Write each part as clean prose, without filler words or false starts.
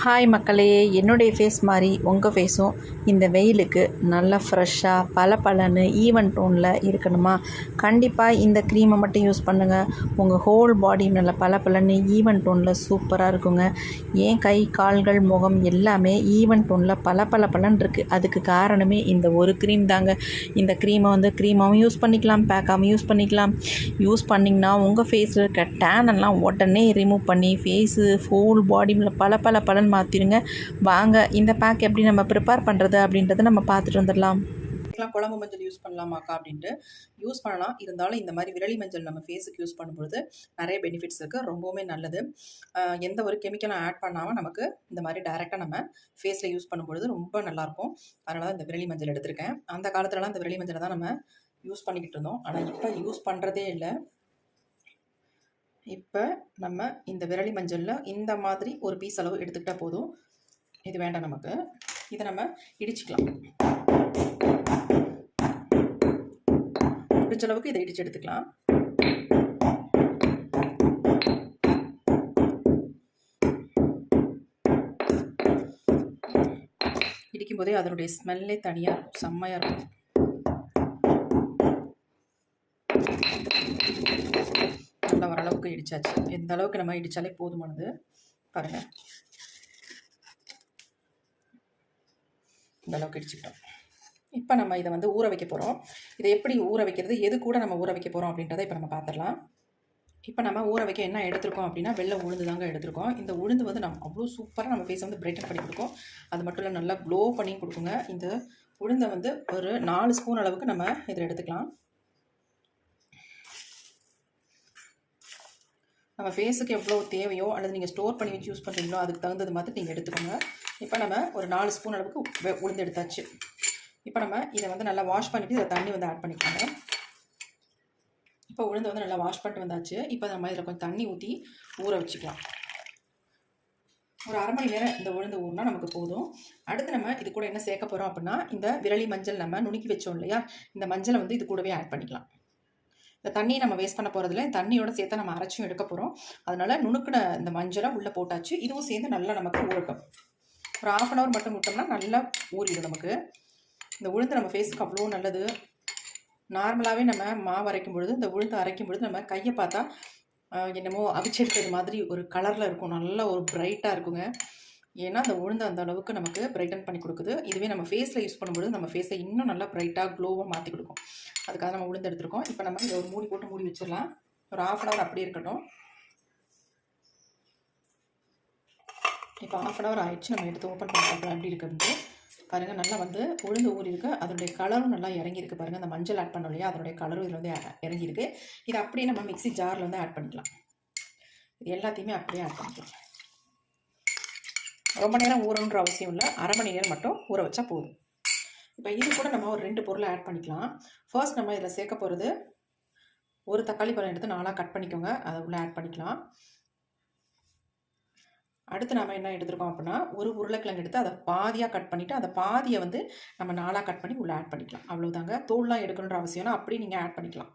Hi மக்களே, என்னுடைய face மாதிரி உங்கள் ஃபேஸும் இந்த வெயிலுக்கு நல்லா ஃப்ரெஷ்ஷாக பளபளன்னு ஈவன் டோனில் இருக்கணுமா? கண்டிப்பாக இந்த க்ரீமை மட்டும் யூஸ் பண்ணுங்கள். உங்கள் ஹோல் பாடி நல்லா பளபளன்னு ஈவன் டோனில் சூப்பராக இருக்குங்க. ஏன் கை கால்கள் முகம் எல்லாமே ஈவன் டோனில் பளபளன்னு இருக்குது. அதுக்கு காரணமே இந்த ஒரு க்ரீம் தாங்க. இந்த க்ரீமை க்ரீமாகவும் யூஸ் பண்ணிக்கலாம், பேக்காகவும் யூஸ் பண்ணிக்கலாம். யூஸ் பண்ணிங்கன்னா உங்கள் ஃபேஸில் இருக்க டேனெல்லாம் உடனே ரிமூவ் பண்ணி ஃபேஸு ஹோல் பாடி பளபளன்னு மாற்றிடுங்க. வாங்க இந்த பேக் எப்படி நம்ம ப்ரிப்பேர் பண்ணுறது அப்படின்றத நம்ம பார்த்துட்டு வந்துடலாம். குழம்பு மஞ்சள் யூஸ் பண்ணலாமாக்கா அப்படின்ட்டு யூஸ் பண்ணலாம். இருந்தாலும் இந்த மாதிரி விரலி மஞ்சள் நம்ம ஃபேஸுக்கு யூஸ் பண்ணும்பொழுது நிறைய பெனிஃபிட்ஸ் இருக்குது, ரொம்பவுமே நல்லது. எந்த ஒரு கெமிக்கலும் ஆட் பண்ணாமல் நமக்கு இந்த மாதிரி டைரெக்டாக நம்ம ஃபேஸில் யூஸ் பண்ணும்பொழுது ரொம்ப நல்லாயிருக்கும். அதனால தான் இந்த விரலி மஞ்சள் எடுத்திருக்கேன். அந்த காலத்துலலாம் இந்த விரலி மஞ்சளை தான் நம்ம யூஸ் பண்ணிக்கிட்டு இருந்தோம். ஆனால் இப்போ யூஸ் பண்ணுறதே இல்லை. இப்போ நம்ம இந்த விரலி மஞ்சளில் இந்த மாதிரி ஒரு பீஸ் அளவு எடுத்துக்கிட்டால் போதும். இது வேண்டாம் நமக்கு. இதை நம்ம இடிச்சிக்கலாம். முடிஞ்ச அளவுக்கு இதை இடித்து எடுத்துக்கலாம். இடிக்கும் போதே அதனுடைய ஸ்மெல்லே தனியாக இருக்கும், செம்மையாக இருக்கும். நல்லா ஓரளவுக்கு இடிச்சாச்சு. எந்த அளவுக்கு நம்ம இடித்தாலே போதுமானது. பாருங்கள், இந்த அளவுக்கு இடிச்சுக்கிட்டோம். இப்போ நம்ம இதை ஊற வைக்க போகிறோம். இதை எப்படி ஊற வைக்கிறது, எது கூட நம்ம ஊற வைக்க போகிறோம் அப்படின்றத இப்போ நம்ம பார்த்துடலாம். இப்போ நம்ம ஊற வைக்க என்ன எடுத்துருக்கோம் அப்படின்னா வெள்ளை உளுந்து தாங்க எடுத்துருக்கோம். இந்த உளுந்து நம்ம அவ்வளோ சூப்பராக நம்ம ஃபேஸை பிரைட்டன் பண்ணி கொடுக்கும். அது மட்டும் இல்லை, நல்லா க்ளோ பண்ணி கொடுக்குங்க. இந்த உளுந்தை ஒரு 4 ஸ்பூன் அளவுக்கு நம்ம இதில் எடுத்துக்கலாம். நம்ம ஃபேஸுக்கு எவ்வளோ தேவையோ அல்லது நீங்கள் ஸ்டோர் பண்ணி வச்சு யூஸ் பண்ணுறீங்களோ அதுக்கு தகுந்தது மாதிரி நீங்கள் எடுத்துக்கோங்க. இப்போ நம்ம ஒரு 4 ஸ்பூன் அளவுக்கு உளுந்து எடுத்தாச்சு. இப்போ நம்ம இதை நல்லா வாஷ் பண்ணிவிட்டு இதை தண்ணி ஆட் பண்ணிக்கோங்க. இப்போ உளுந்து நல்லா வாஷ் பண்ணிட்டு வந்தாச்சு. இப்போ நம்ம இதில் கொஞ்சம் தண்ணி ஊற்றி ஊற வச்சுக்கலாம். ஒரு அரை மணி நேரம் இந்த உளுந்து ஊறினா நமக்கு போதும். அடுத்து நம்ம இது கூட என்ன சேர்க்க போகிறோம் அப்படின்னா, இந்த விரலி மஞ்சள் நம்ம நுணுக்கி வச்சோம் இல்லையா, இந்த மஞ்சளை இது கூடவே ஆட் பண்ணிக்கலாம். இந்த தண்ணியை நம்ம வேஸ்ட் பண்ண போகிறதில்ல. தண்ணியோட சேர்த்து நம்ம அரைச்சும் எடுக்க போகிறோம். அதனால் நுணுக்கின இந்த மஞ்சளை உள்ளே போட்டாச்சு. இதுவும் சேர்ந்து நல்லா நமக்கு ஊறட்டும். ஒரு 1/2 hour மட்டும் விட்டோம்னா நல்லா ஊறிடும் நமக்கு. இந்த உளுந்து நம்ம ஃபேஸுக்கு அவ்வளோ நல்லது. நார்மலாகவே நம்ம மாவு அரைக்கும் பொழுது, இந்த உளுந்து அரைக்கும் பொழுது நம்ம கையை பார்த்தா என்னமோ அவிச்செடுத்தது மாதிரி ஒரு கலரில் இருக்கும், நல்ல ஒரு பிரைட்டாக இருக்குங்க. ஏன்னா அந்த உளுந்து அந்த அளவுக்கு நமக்கு பிரைட்டன் பண்ணி கொடுக்குது. இதுவே நம்ம ஃபேஸில் யூஸ் பண்ணும்போது நம்ம ஃபேஸை இன்னும் நல்லா பிரைட்டாக க்ளோவாக மாற்றி கொடுக்கும். அதுக்காக நம்ம உளுந்து எடுத்துருக்கோம். இப்போ நம்ம இதை ஒரு மூடி போட்டு மூடி வச்சிடலாம். ஒரு 1/2 hour அப்படியே இருக்கட்டும். இப்போ 1/2 hour ஆயிடுச்சு. நம்ம எடுத்து ஓப்பன் பண்ணி பார்க்கலாம் எப்படி இருக்குன்ட்டு. பாருங்கள், நல்லா உளுந்து ஊறி இருக்குது. அதனுடைய கலரும் நல்லா இறங்கியிருக்கு. பாருங்கள், அந்த மஞ்சள் ஆட் பண்ணோம் இல்லையா, அதனுடைய கலரும் இதில் இறங்கியிருக்கு. இதை அப்படியே நம்ம மிக்ஸி ஜாரில் ஆட் பண்ணிக்கலாம். இது எல்லாத்தையுமே அப்படியே ஆட் பண்ணிக்கலாம். ரொம்ப நேரம் ஊறணுன்ற அவசியம் இல்லை, அரை மணி நேரம் மட்டும் ஊற வச்சா போதும். இப்போ இது கூட நம்ம ஒரு 2 பொருளை ஆட் பண்ணிக்கலாம். ஃபர்ஸ்ட் நம்ம இதில் சேர்க்க போகிறது, ஒரு தக்காளி பழம் எடுத்து 4ஆக கட் பண்ணிக்கோங்க, அதை உள்ளே ஆட் பண்ணிக்கலாம். அடுத்து நம்ம என்ன எடுத்துருக்கோம் அப்படின்னா, ஒரு உருளைக்கிழங்கு எடுத்து அதை பாதியாக கட் பண்ணிவிட்டு அந்த பாதியை நம்ம 4ஆக கட் பண்ணி உள்ளே ஆட் பண்ணிக்கலாம். அவ்வளோதாங்க. தோல்லாம் எடுக்கணுன்ற அவசியம்னா அப்படியே நீங்கள் ஆட் பண்ணிக்கலாம்.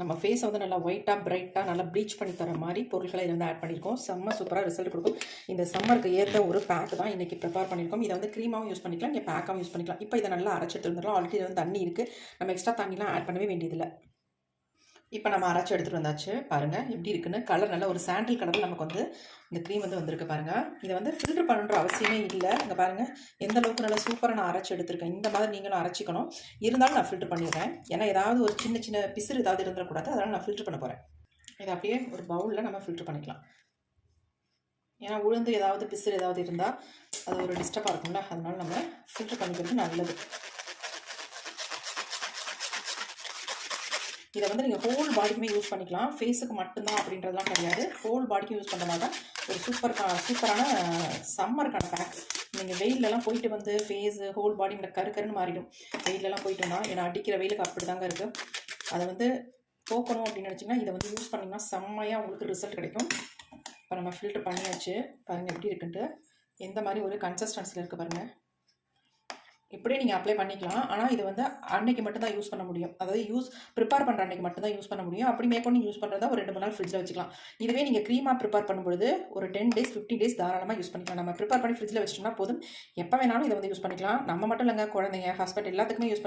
நம்ம ஃபேஸை நல்லா ஒயிட்டாக பிரைட்டாக நல்லா ப்ளீச் பண்ணி தர மாதிரி பொருட்களை இதில் ஆட் பண்ணியிருக்கோம். செம்ம சூப்பராக ரிசல்ட் கொடுக்கும். இந்த சம்மருக்கு ஏற்ற ஒரு பேக் தான் இன்றைக்கி ப்ரிப்பேர் பண்ணியிருக்கோம். இதை க்ரீமாகவும் யூஸ் பண்ணிக்கலாம், இங்கே பேக்காகவும் யூஸ் பண்ணிக்கலாம். இப்போ இதை நல்லா அரைச்சி எடுத்துகிட்டு வந்துடலாம். ஆல்ரெடி தண்ணி இருக்குது, நம்ம எக்ஸ்ட்ரா தண்ணிலாம் ஆட் பண்ணவே வேண்டியதில்லை. இப்போ நம்ம அரைச்சி எடுத்துகிட்டு வந்தாச்சு. பாருங்கள் எப்படி இருக்குன்னு. கலர் நல்ல ஒரு சாண்டில் கலரில் நமக்கு இந்த க்ரீம் வந்திருக்கு. பாருங்கள், இதை ஃபில்டர் பண்ணுற அவசியமே இல்லை. இங்கே பாருங்கள் எந்த அளவுக்கு நல்லா சூப்பராக நான் அரைச்சி எடுத்துருக்கேன். இந்த மாதிரி நீங்களும் அரைச்சிக்கணும். இருந்தாலும் நான் ஃபில்டர் பண்ணிடுறேன். ஏன்னா ஏதாவது ஒரு சின்ன சின்ன பிசுறு ஏதாவது இருந்துடக்கூடாது, அதனால் நான் ஃபில்டர் பண்ண போகிறேன். இதை அப்படியே ஒரு பவுலில் நம்ம ஃபில்டர் பண்ணிக்கலாம். ஏன்னா உளுந்து ஏதாவது பிசுறு ஏதாவது இருந்தால் அது ஒரு டிஸ்டர்பாக இருக்கும்ல, அதனால் நம்ம ஃபில்டர் பண்ணிக்கிறது நல்லது. இதை நீங்கள் ஹோல் பாடிக்குமே யூஸ் பண்ணிக்கலாம். ஃபேஸுக்கு மட்டும்தான் அப்படின்றதுலாம் கிடையாது, ஹோல் பாடிக்கும் யூஸ் பண்ணுறதுனால தான் ஒரு சூப்பரான சம்மருக்கான பேக். நீங்கள் வெயிலெலாம் போயிட்டு ஃபேஸு ஹோல் பாடி கருன்னு மாறிடும். வெயிலெலாம் போயிட்டோம்னா, ஏன்னா அடிக்கிற வெயிலுக்கு அப்படி தாங்க இருக்குது. அதை போக்கணும் அப்படின்னு நினச்சிங்கன்னா இதை யூஸ் பண்ணிங்கன்னா செம்மையாக உங்களுக்கு ரிசல்ட் கிடைக்கும். இப்போ நம்ம ஃபில்டர் பண்ணியாச்சு. பாருங்கள் எப்படி இருக்குன்ட்டு. எந்த மாதிரி ஒரு கன்சிஸ்டன்சியில் இருக்குது பாருங்கள். இப்படியே நீங்கள் அப்ளை பண்ணிக்கலாம். ஆனால் இது வந்து அன்னைக்கு மட்டும் தான் யூஸ் பண்ண முடியும். அதாவது ப்ரிப்பேர் பண்ணுற அன்னைக்கு மட்டும் தான் யூஸ் பண்ண முடியும். அப்படி மேற்கொண்டு யூஸ் பண்ணுறதா ஒரு 2 3 நாள் ஃப்ரிட்ஜில் வச்சுக்கலாம். இதுவே நீங்கள் க்ரீமாக ப்ரிப்பேர் பண்ணும்பொழுது ஒரு 10 டேஸ் 50 டேஸ் தாராளமாக யூஸ் பண்ணிக்கலாம். நம்ம ப்ரிப்பேர் பண்ணி ஃப்ரிட்ஜில் வச்சிட்டோம்னா போதும், எப்போ வேணாலும் இதை வந்து யூஸ் பண்ணிக்கலாம். நம்ம மட்டும் இல்லைங்க, குழந்தைங்க, ஹஸ்பண்ட் எல்லாத்துக்குமே யூஸ்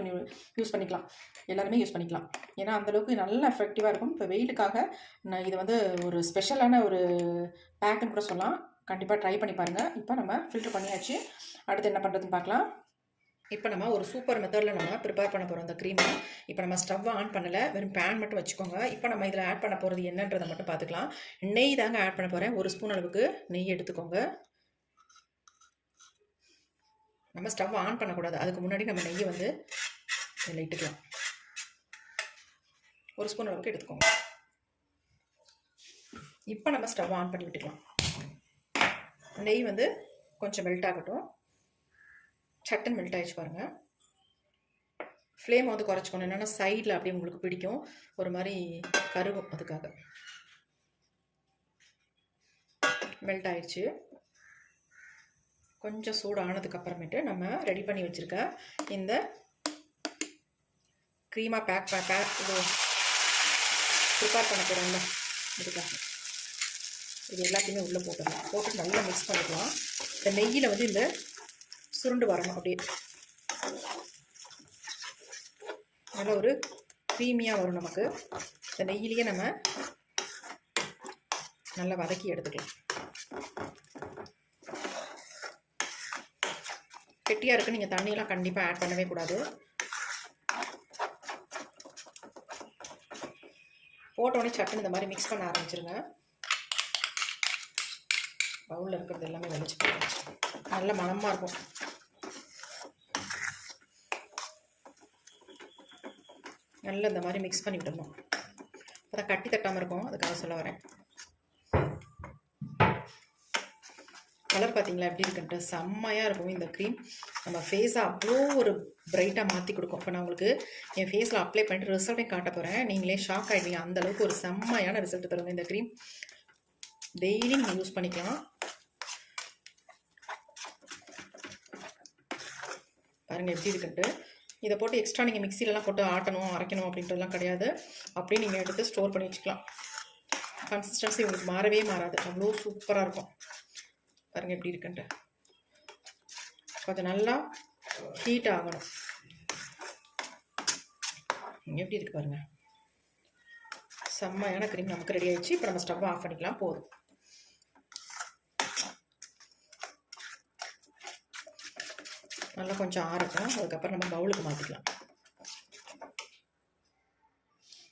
பண்ணிக்கலாம். எல்லாருமே யூஸ் பண்ணிக்கலாம். ஏன்னா அந்தளவுக்கு நல்ல எஃபெக்டிவாக இருக்கும். இப்போ வெயிலுக்காக நான் இது வந்து ஒரு ஸ்பெஷலான ஒரு பேக்குன்னு கூட சொல்லலாம். கண்டிப்பாக ட்ரை பண்ணி பாருங்கள். இப்போ நம்ம ஃபில்டர் பண்ணியாச்சு. அடுத்து என்ன பண்ணுறதுன்னு பார்க்கலாம். இப்போ நம்ம ஒரு சூப்பர் மெத்தடில் நம்ம ப்ரிப்பேர் பண்ண போகிறோம் அந்த க்ரீமை. இப்போ நம்ம ஸ்டவ்வை ஆன் பண்ணலை, வெறும் பேன் மட்டும் வச்சுக்கோங்க. இப்போ நம்ம இதில் ஆட் பண்ண போகிறது என்னன்றதை மட்டும் பார்த்துக்கலாம். நெய் தாங்க ஆட் பண்ண போகிறேன். 1 ஸ்பூன் அளவுக்கு நெய் எடுத்துக்கோங்க. நம்ம ஸ்டவ் ஆன் பண்ணக்கூடாது, அதுக்கு முன்னாடி நம்ம நெய்யை வந்து இதில் இட்டுக்கலாம். 1 ஸ்பூன் அளவுக்கு எடுத்துக்கோங்க. இப்போ நம்ம ஸ்டவ் ஆன் பண்ணி விட்டுக்கலாம். நெய் வந்து கொஞ்சம் மெல்ட் ஆகட்டும். சட்டன் மெல்ட் ஆகிடுச்சு பாருங்கள். ஃப்ளேம் வந்து குறைச்சிக்கணும், என்னென்னா சைடில் அப்படியே உங்களுக்கு பிடிக்கும், ஒரு மாதிரி கருகும், அதுக்காக. மெல்ட் ஆயிடுச்சு. கொஞ்சம் சூடு ஆனதுக்கப்புறமேட்டு நம்ம ரெடி பண்ணி வச்சுருக்க இந்த க்ரீமாக பேக் இது ப்ரிப்பேர் பண்ண போகிறோம்ல, இதுக்காக இது எல்லாத்தையுமே உள்ளே போட்டுடலாம். போட்டு நல்லா மிக்ஸ் பண்ணிக்கலாம். இந்த நெய்யில் வந்து இந்த சுருண்டு வரணும், அப்படியே நல்லா ஒரு க்ரீமியாக வரும் நமக்கு. இந்த நெய்யிலேயே நம்ம நல்லா வதக்கி எடுத்துக்கலாம். கெட்டியாக இருக்குது, நீங்கள் தண்ணியெல்லாம் கண்டிப்பாக ஆட் பண்ணவே கூடாது. போட்டோடனே சட்டுன்னு இந்த மாதிரி மிக்ஸ் பண்ண ஆரம்பிச்சிருங்க. பவுலில் இருக்கிறது எல்லாமே வெளிச்சு நல்ல மணமாக இருக்கும். நல்லா இந்த மாதிரி மிக்ஸ் பண்ணி விடணும். அப்போ தான் கட்டி தட்டாமல் இருக்கும், அதுக்காக சொல்ல வரேன். கலர் பார்த்தீங்களா எப்படி இருக்குன்ட்டு, செம்மையாக இருக்கும் இந்த க்ரீம். நம்ம ஃபேஸை அவ்வளோ ஒரு பிரைட்டாக மாற்றி கொடுக்கும். இப்போ நான் உங்களுக்கு என் ஃபேஸில் அப்ளை பண்ணிட்டு ரிசல்ட்டையும் காட்ட போகிறேன். நீங்களே ஷாக் ஆகிடுவீங்க, அந்தளவுக்கு ஒரு செம்மையான ரிசல்ட் தருங்க இந்த க்ரீம். டெய்லி நீங்கள் யூஸ் பண்ணிக்கலாம். பாருங்கள் எப்படி இருக்குன்ட்டு. இதை போட்டு எக்ஸ்ட்ரா நீங்கள் மிக்சிலலாம் போட்டு ஆட்டணும், அரைக்கணும் அப்படின்றதுலாம் கிடையாது. அப்படியே நீங்கள் எடுத்து ஸ்டோர் பண்ணி வச்சுக்கலாம். கன்சிஸ்டன்சி உங்களுக்கு மாறவே மாறாது, அவ்வளோ சூப்பராக இருக்கும். பாருங்கள் எப்படி இருக்குன்ட்டு. கொஞ்சம் நல்லா ஹீட் ஆகணும். எப்படி இருக்குது பாருங்கள், செம்மையான க்ரீம் நமக்கு ரெடி ஆகிடுச்சு. இப்போ நம்ம ஸ்டவ் ஆஃப் பண்ணிக்கலாம், போதும். நல்லா கொஞ்சம் ஆறட்டும், அதுக்கப்புறம் நம்ம பவுலுக்கு மாற்றிக்கலாம்.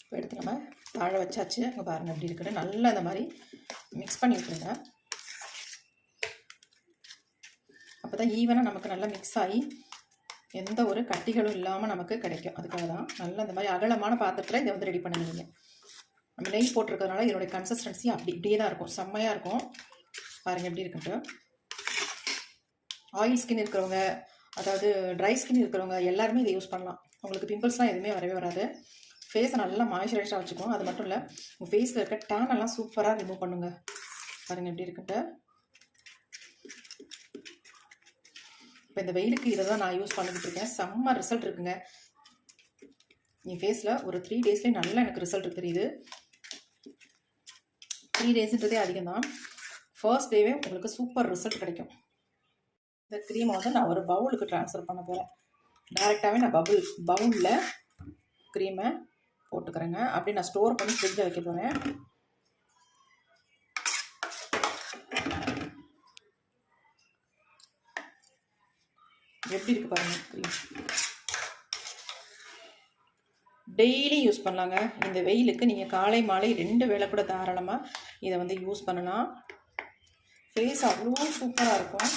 இப்போ எடுத்து நம்ம வாழ வச்சாச்சு. அங்கே பாருங்கள் எப்படி இருக்குன்னு. நல்லா இந்த மாதிரி மிக்ஸ் பண்ணி விட்டுருங்க. அப்போ தான் ஈவனாக நமக்கு நல்லா மிக்ஸ் ஆகி எந்த ஒரு கட்டிகளும் இல்லாமல் நமக்கு கிடைக்கும். அதுக்காக தான் நல்லா இந்த மாதிரி அகலமான பாத்திரத்தில் இதை வந்து ரெடி பண்ணுவீங்க. நம்ம நெய் போட்டிருக்கிறதுனால இதனுடைய கன்சிஸ்டன்சி இப்படியே தான் இருக்கும், செம்மையாக இருக்கும். பாருங்கள் எப்படி இருக்குன்ட்டு. ஆயில் ஸ்கின் இருக்கிறவங்க, அதாவது ட்ரை ஸ்கின் இருக்கிறவங்க எல்லாருமே இதை யூஸ் பண்ணலாம். உங்களுக்கு பிம்பிள்ஸ்லாம் எதுவுமே வரவே வராது. ஃபேஸை நல்லா மாய்ஸ்சரைஸாக வச்சுக்கோம். அது மட்டும் இல்லை, உங்கள் ஃபேஸில் இருக்க டேன் எல்லாம் சூப்பராக ரிமூவ் பண்ணுங்க. பாருங்கள் எப்படி இருக்குன்ட்டு. இப்போ இந்த வெயிலுக்கு இதை தான் நான் யூஸ் பண்ணிக்கிட்டு இருக்கேன். செம்ம ரிசல்ட் இருக்குங்க. என் ஃபேஸில் ஒரு 3 டேஸ்லேயே நல்லா எனக்கு ரிசல்ட் தெரியுது. 3 டேஸ்ன்றதே அதிகம் தான். ஃபர்ஸ்ட் டேவே உங்களுக்கு சூப்பர் ரிசல்ட் கிடைக்கும். இந்த க்ரீமை வந்து நான் ஒரு பவுலுக்கு ட்ரான்ஸ்ஃபர் பண்ண போகிறேன். டைரெக்டாகவே நான் பவுலில் க்ரீமை போட்டுக்கிறேங்க. அப்படி நான் ஸ்டோர் பண்ணி ஃப்ரிட்ஜில் வைக்க போகிறேன். எப்படி இருக்குது பாருங்கள் க்ரீம். டெய்லி யூஸ் பண்ணலாங்க. இந்த வெயிலுக்கு நீங்கள் காலை மாலை 2 வேளை கூட தாராளமாக இதை வந்து யூஸ் பண்ணலாம். ஃபேஸ் அவ்வளோ சூப்பராக இருக்கும்.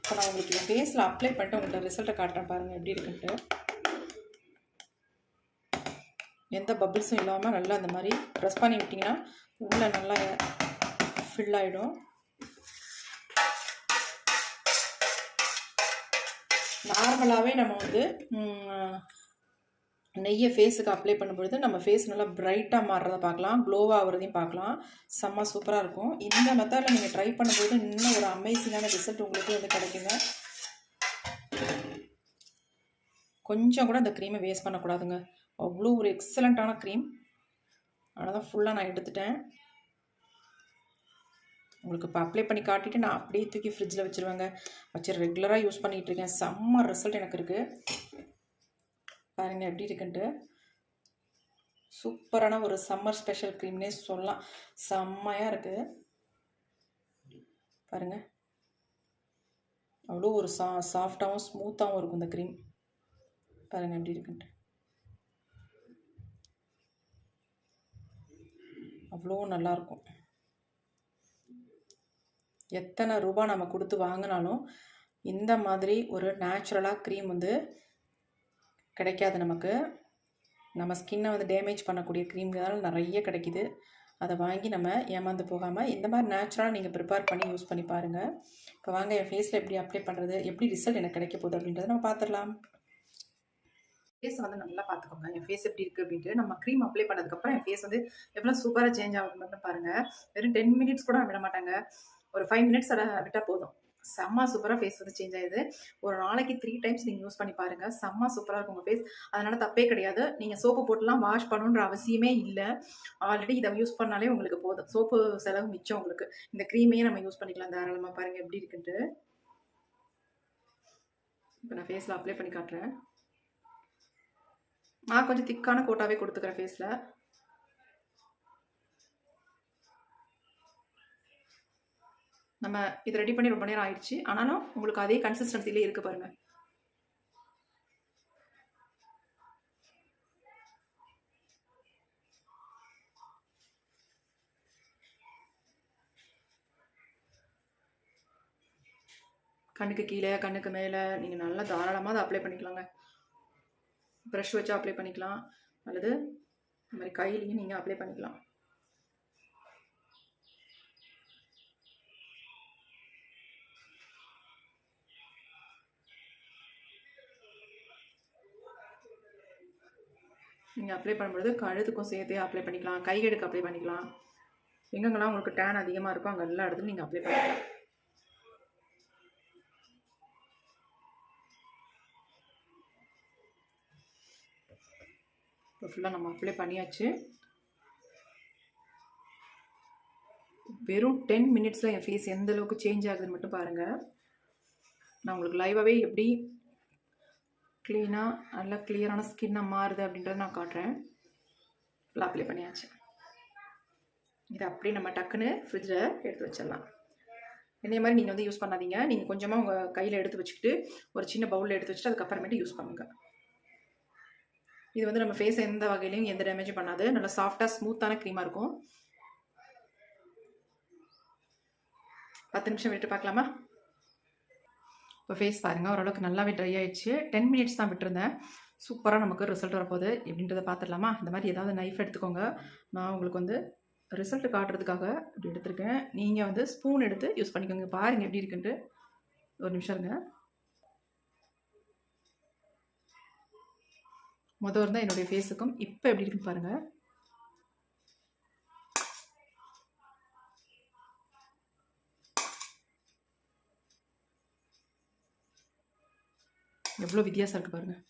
இப்போ நான் உங்களுக்கு என் ஃபேஸில் அப்ளை பண்ணிட்டு உங்கள்கிட்ட ரிசல்ட்டை காட்டுறேன். பாருங்கள் எப்படி இருக்குன்ட்டு. எந்த பபிள்ஸும் இல்லாமல் நல்லா இந்த மாதிரி ப்ரெஸ் பண்ணி விட்டிங்கன்னா உள்ளே நல்லா ஃபில் ஆகிடும். நார்மலாகவே நம்ம வந்து நெய்யை ஃபேஸுக்கு அப்ளை பண்ணும்பொழுது நம்ம ஃபேஸ் நல்லா பிரைட்டாக மாறுறதை பார்க்கலாம், க்ளோவாக ஆகுறதையும் பார்க்கலாம். செம்ம சூப்பராக இருக்கும். இந்த மெத்தடில் நீங்கள் ட்ரை பண்ணும்போது இன்னும் ஒரு அமேசிங்கான ரிசல்ட் உங்களுக்கு வந்து கிடைக்குங்க. கொஞ்சம் கூட அந்த க்ரீமை வேஸ்ட் பண்ணக்கூடாதுங்க. அவ்வளோ ஒரு எக்ஸலண்ட்டான க்ரீம். அதனால் தான் ஃபுல்லாக நான் எடுத்துட்டேன். உங்களுக்கு இப்போ அப்ளை பண்ணி காட்டிட்டு நான் அப்படியே தூக்கி ஃப்ரிட்ஜில் வச்சுருவேங்க. வச்சு ரெகுலராக யூஸ் பண்ணிகிட்ருக்கேன். செம்ம ரிசல்ட் எனக்கு இருக்குது. பாருங்கள் எப்படி இருக்குன்ட்டு. சூப்பரான ஒரு சம்மர் ஸ்பெஷல் க்ரீம்னே சொல்லலாம். செம்மையாக இருக்குது பாருங்கள். அவ்வளோ ஒரு சாஃப்டாகவும் ஸ்மூத்தாகவும் இருக்கும் இந்த க்ரீம். பாருங்கள் எப்படி இருக்குன்ட்டு. அவ்வளோ நல்லாயிருக்கும். எத்தனை ரூபா நம்ம கொடுத்து வாங்கினாலும் இந்த மாதிரி ஒரு நேச்சுரலாக க்ரீம் வந்து கிடைக்காது நமக்கு. நம்ம ஸ்கின்னை வந்து டேமேஜ் பண்ணக்கூடிய க்ரீம்னால நிறைய கிடைக்கிது. அதை வாங்கி நம்ம ஏமாந்து போகாமல் இந்த மாதிரி நேச்சுரலாக நீங்கள் ப்ரிப்பேர் பண்ணி யூஸ் பண்ணி பாருங்கள். இப்போ வாங்க என் ஃபேஸில் எப்படி அப்ளை பண்ணுறது, எப்படி ரிசல்ட் எனக்கு கிடைக்க போகுது அப்படின்றத நம்ம பார்த்துடலாம். ஃபேஸ் வந்து நல்லா பார்த்துக்கோங்க. என் ஃபேஸ் எப்படி இருக்குது அப்படின்ட்டு. நம்ம க்ரீம் அப்ளை பண்ணதுக்கப்புறம் என் ஃபேஸ் வந்து எவ்வளோ சூப்பராக சேஞ்ச் ஆகுதுன்னு பாருங்கள். வெறும் 10 மினிட்ஸ் கூட விட மாட்டாங்க. ஒரு 5 மினிட்ஸ் விட்டால் போதும். செம்ம சூப்பராக ஃபேஸ் வந்து சேஞ்ச் ஆகுது. ஒரு நாளைக்கு 3 டைம்ஸ் நீங்கள் யூஸ் பண்ணி பாருங்கள். செம்ம சூப்பராக இருக்கும் உங்கள் ஃபேஸ். அதனால் தப்பே கிடையாது. நீங்கள் சோப்பு போட்டுலாம் வாஷ் பண்ணணுன்ற அவசியமே இல்லை. ஆல்ரெடி இதை யூஸ் பண்ணாலே உங்களுக்கு போதும். சோப்பு செலவு மிச்சம் உங்களுக்கு. இந்த க்ரீமையே நம்ம யூஸ் பண்ணிக்கலாம் தாராளமாக. பாருங்கள் எப்படி இருக்குன்ட்டு. இப்போ நான் ஃபேஸில் அப்ளை பண்ணி காட்டுறேன். நான் கொஞ்சம் திக்கான கோட்டாவே கொடுத்துக்கிறேன் ஃபேஸில். நம்ம இதை ரெடி பண்ணி ரொம்ப நேரம் ஆயிடுச்சு. ஆனாலும் உங்களுக்கு அதே கன்சிஸ்டன்சிலே இருக்கு பாருங்க. கண்ணுக்கு கீழே கண்ணுக்கு மேலே நீங்கள் நல்லா தாராளமாக அதை அப்ளை பண்ணிக்கலாங்க. ப்ரஷ் வச்சு அப்ளை பண்ணிக்கலாம், அல்லது இந்த மாதிரி கையிலையும் நீங்கள் அப்ளை பண்ணிக்கலாம். நீங்கள் அப்ளை பண்ணும்பொழுது கழுத்துக்கும் சேர்த்தே அப்ளை பண்ணிக்கலாம், கைகளுக்கு அப்ளை பண்ணிக்கலாம். எங்கெங்கெல்லாம் உங்களுக்கு டேன் அதிகமாக இருக்கும் அங்கே எல்லா இடத்துலையும் நீங்கள் அப்ளை பண்ணிக்கலாம். இப்போ ஃபுல்லாக நம்ம அப்ளை பண்ணியாச்சு. வெறும் 10 மினிட்ஸில் என் ஃபேஸ் எந்த அளவுக்கு சேஞ்ச் ஆகுதுன்னு மட்டும் பாருங்கள். நான் உங்களுக்கு லைவாகவே எப்படி க்ளீனாக நல்லா கிளியரான ஸ்கின்னாக மாறுது அப்படின்றத நான் காட்டுறேன். ஃபுல்லாக அப்ளை பண்ணியாச்சு. இதை அப்படியே நம்ம டக்குன்னு ஃப்ரிட்ஜில் எடுத்து வச்சிடலாம். இதே மாதிரி நீங்கள் வந்து யூஸ் பண்ணாதீங்க. நீங்கள் கொஞ்சமாக உங்கள் கையில் எடுத்து வச்சுக்கிட்டு ஒரு சின்ன பவுலில் எடுத்து வச்சுட்டு அதுக்கப்புறமேட்டு யூஸ் பண்ணுங்கள். இது வந்து நம்ம ஃபேஸை எந்த வகையிலையும் எந்த டேமேஜும் பண்ணாது. நல்லா சாஃப்டாக ஸ்மூத்தான க்ரீமாக இருக்கும். 10 நிமிஷம் விட்டு பார்க்கலாமா? இப்போ ஃபேஸ் பாருங்கள், ஓரளவுக்கு நல்லாவே ட்ரை ஆகிடுச்சு. 10 மினிட்ஸ் தான் விட்டுருந்தேன். சூப்பராக நமக்கு ரிசல்ட் வரப்போகுது. எப்படின்றத பார்த்துடலாமா? இந்த மாதிரி ஏதாவது நைஃப் எடுத்துக்கோங்க. நான் உங்களுக்கு வந்து ரிசல்ட் காட்டுறதுக்காக இப்படி எடுத்திருக்கேன். நீங்கள் வந்து ஸ்பூன் எடுத்து யூஸ் பண்ணிக்கோங்க. பாருங்கள் எப்படி இருக்குன்ட்டு. ஒரு நிமிஷம் இருங்க. முதல் இருந்தால் என்னுடைய ஃபேஸுக்கும் இப்போ எப்படி இருக்குன்னு பாருங்கள். எவ்வளோ வித்தியாசம் இருக்குது பாருங்கள்.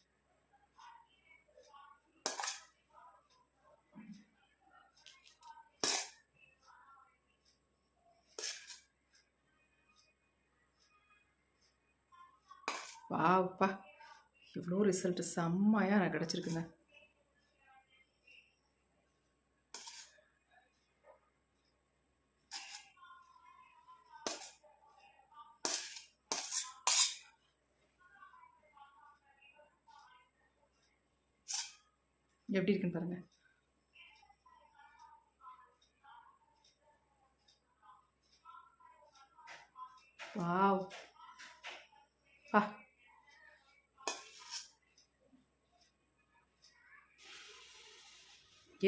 வாப்பா, எவ்வளோ ரிசல்ட் செம்மையாக எனக்கு கிடச்சிருக்குங்க. எப்படி இருக்குன்னு பாருங்கள். வாவ் பா,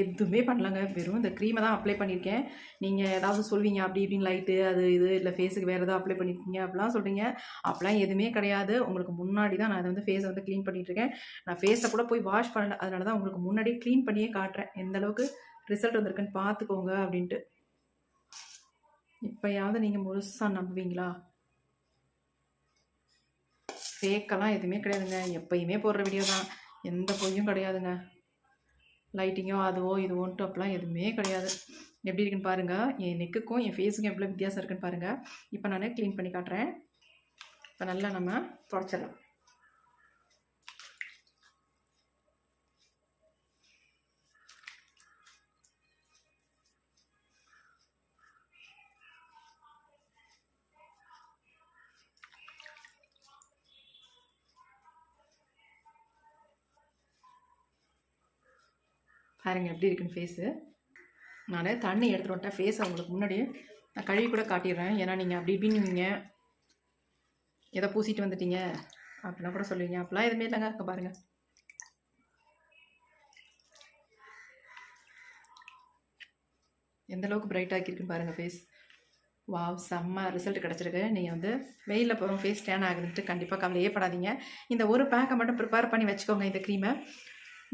எதுவுமே பண்ணலங்க. வெறும் இந்த க்ரீமை தான் அப்ளை பண்ணியிருக்கேன். நீங்கள் ஏதாவது சொல்வீங்க அப்படி இப்படின்னு லைட்டு அது இது இல்லை ஃபேஸுக்கு வேறு எதாவது அப்ளை பண்ணியிருக்கீங்க அப்படிலாம் சொல்கிறீங்க. அப்படிலாம் எதுவுமே கிடையாது. உங்களுக்கு முன்னாடி தான் நான் அதை வந்து ஃபேஸை வந்து க்ளீன் பண்ணிகிட்ருக்கேன். நான் ஃபேஸை கூட போய் வாஷ் பண்ணல. அதனால தான் உங்களுக்கு முன்னாடியே க்ளீன் பண்ணியே காட்டுறேன். எந்த அளவுக்கு ரிசல்ட் வந்திருக்குன்னு பார்த்துக்கோங்க அப்படின்ட்டு. இப்போயாவது நீங்கள் முழுசாக நம்புவீங்களா? ஃபேக்கெல்லாம் எதுவுமே கிடையாதுங்க. எப்பயுமே போடுற வீடியோ தான். எந்த பொய்யும் கிடையாதுங்க. லைட்டிங்கோ அதுவோ இதுவோன்ட்டு அப்போலாம் எதுவுமே கிடையாது. எப்படி இருக்குன்னு பாருங்கள். என் நெக்குக்கும் என் ஃபேஸுக்கும் எவ்வளோ வித்தியாசம் இருக்குன்னு பாருங்கள். இப்போ நான் க்ளீன் பண்ணி காட்டுறேன். இப்போ நல்லா நம்ம தொடச்சிடலாம். பாருங்கள் எப்படி இருக்குன்னு ஃபேஸு. நான் தண்ணி எடுத்துகிட்டு வந்துட்டேன். ஃபேஸ் அவங்களுக்கு முன்னாடி நான் கழுவி கூட காட்டிடுறேன். ஏன்னா நீங்கள் அப்படி இப்படின்னு எதை பூசிட்டு வந்துட்டீங்க அப்படின்னா கூட சொல்லுவீங்க. அப்போலாம் எதுவுமே இல்லைங்க. அங்கே பாருங்கள். எந்தளவுக்கு பிரைட் ஆக்கியிருக்குன்னு பாருங்கள் ஃபேஸ். வாவ், செம்ம ரிசல்ட் கிடச்சிருக்கு. நீங்கள் வந்து வெயிலில் போகிறோம் ஃபேஸ் டேன் ஆகுதுன்ட்டு கண்டிப்பாக கவலையே படாதீங்க. இந்த ஒரு பேக்கை மட்டும் ப்ரிப்பேர் பண்ணி வச்சுக்கோங்க. இந்த க்ரீமை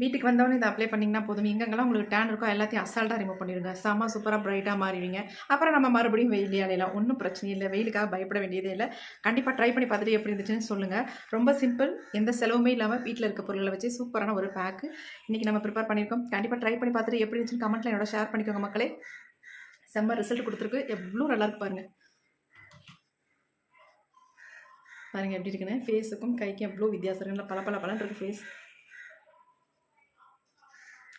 வீட்டுக்கு வந்தவொடனே இதை அப்ளை பண்ணிங்கன்னா போதும். எங்கெங்கெல்லாம் உங்களுக்கு டேன் இருக்கோ எல்லாத்தையும் அசால்ட்டாக ரிமூவ் பண்ணிடுங்க. செம்ம சூப்பராக பிரைட்டாக மாறிடுவீங்க. அப்புறம் நம்ம மறுபடியும் வெயிலே அலையலாம். ஒன்றும் பிரச்சனை இல்லை. வெயிலுக்காக பயப்பட வேண்டியதே இல்லை. கண்டிப்பாக ட்ரை பண்ணி பார்த்துட்டு எப்படி இருந்துச்சுன்னு சொல்லுங்கள். ரொம்ப சிம்பிள், எந்த செலவுமே இல்லாமல் வீட்டில் இருக்க பொருளை வச்சு சூப்பரான ஒரு பேக்கு இன்றைக்கி நம்ம ப்ரிப்பேர் பண்ணியிருக்கோம். கண்டிப்பாக ட்ரை பண்ணி பார்த்துட்டு எப்படி இருந்துச்சுன்னு கமெண்ட்டில் என்னோட ஷேர் பண்ணிக்கோங்க மக்களே. செம்ம ரிசல்ட் கொடுத்துருக்கு. எவ்வளோ நல்லாயிருக்கு பாருங்கள். பாருங்கள் எப்படி இருக்குன்னு. ஃபேஸுக்கும் கைக்கும் எவ்வளோ வித்தியாசம் இருக்குன்னு பல இருக்குது ஃபேஸ்.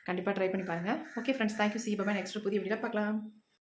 கண்டிப்பாக ட்ரை பண்ணி பாருங்கள். Okay friends, thank you. See bye. Next புதிய வீடியோவில் பார்க்கலாம்.